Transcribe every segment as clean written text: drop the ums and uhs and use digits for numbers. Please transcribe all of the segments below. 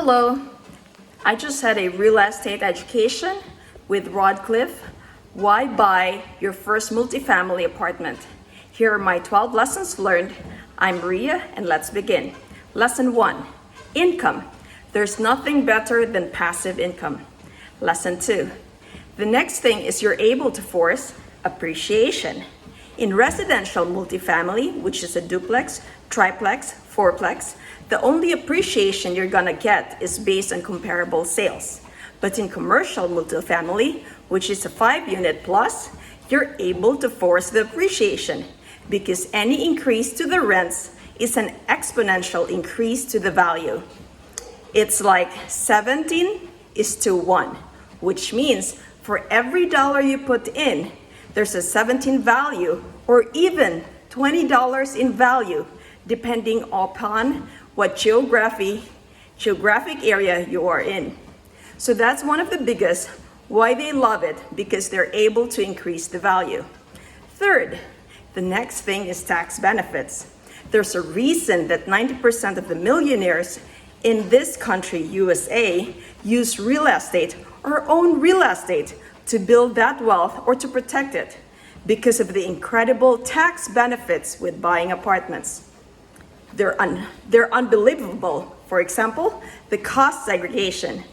Hello, I just had a real estate education with Rod Khleif. Why buy your first multifamily apartment? Here are my 12 lessons learned. I'm Maria and let's begin. Lesson 1, income. There's nothing better than passive income. Lesson 2, the next thing is you're able to force appreciation. In residential multifamily, which is a duplex, triplex, fourplex, the only appreciation you're gonna get is based on comparable sales. But in commercial multifamily, which is a 5-unit plus, you're able to force the appreciation because any increase to the rents is an exponential increase to the value. It's like 17:1, which means for every dollar you put in, there's a 17 value or even $20 in value, depending upon what geographic area you are in. So that's one of the biggest why they love it, because they're able to increase the value. Third, the next thing is tax benefits. There's a reason that 90% of the millionaires in this country, USA, use real estate or own real estate to build that wealth or to protect it because of the incredible tax benefits with buying apartments. They're unbelievable. For example, the cost segregation.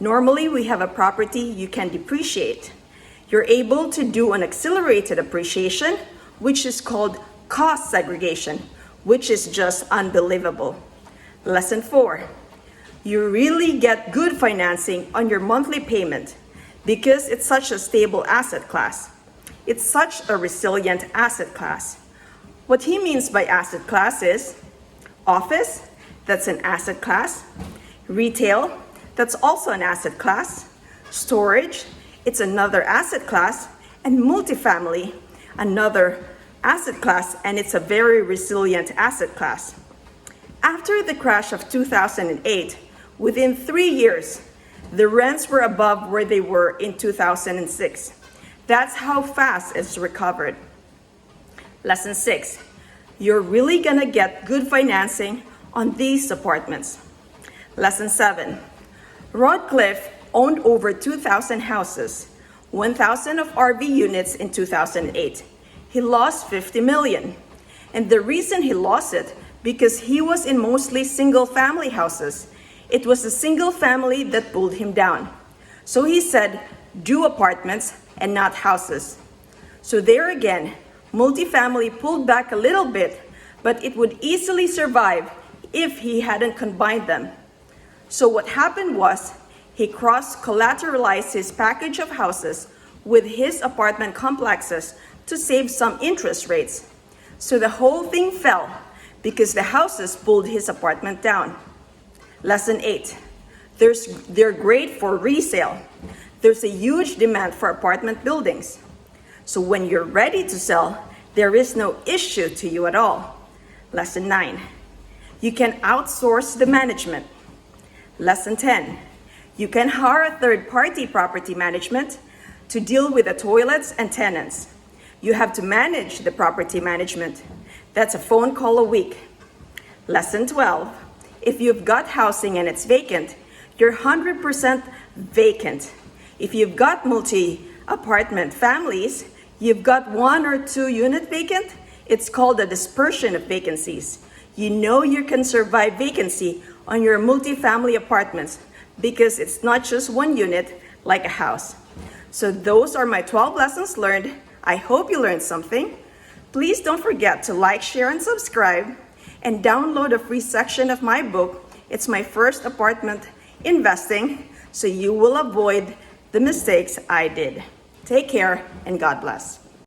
Normally, we have a property you can depreciate. You're able to do an accelerated appreciation, which is called cost segregation, which is just unbelievable. Lesson 4, you really get good financing on your monthly payment because it's such a stable asset class. It's such a resilient asset class. What he means by asset class is office, that's an asset class. Retail, that's also an asset class. Storage, it's another asset class. And multifamily, another asset class, and it's a very resilient asset class. After the crash of 2008, within 3 years, the rents were above where they were in 2006. That's how fast it's recovered. Lesson 6, you're really gonna get good financing on these apartments. Lesson 7, Rod Khleif owned over 2,000 houses, 1,000 of RV units in 2008. He lost 50 million. And the reason he lost it, because he was in mostly single family houses. It was the single family that pulled him down. So he said, do apartments and not houses. So there again, multifamily pulled back a little bit, but it would easily survive if he hadn't combined them. So what happened was, he cross-collateralized his package of houses with his apartment complexes to save some interest rates. So the whole thing fell because the houses pulled his apartment down. Lesson 8, they're great for resale. There's a huge demand for apartment buildings. So when you're ready to sell, there is no issue to you at all. Lesson 9, you can outsource the management. Lesson 10, you can hire a third-party property management to deal with the toilets and tenants. You have to manage the property management. That's a phone call a week. Lesson 12, if you've got housing and it's vacant, you're 100% vacant. If you've got multi-apartment families, you've got 1 or 2 unit vacant, it's called a dispersion of vacancies. You know you can survive vacancy on your multifamily apartments because it's not just 1 unit like a house. So those are my 12 lessons learned. I hope you learned something. Please don't forget to like, share, and subscribe, and download a free section of my book. It's my first apartment investing, so you will avoid the mistakes I did. Take care and God bless.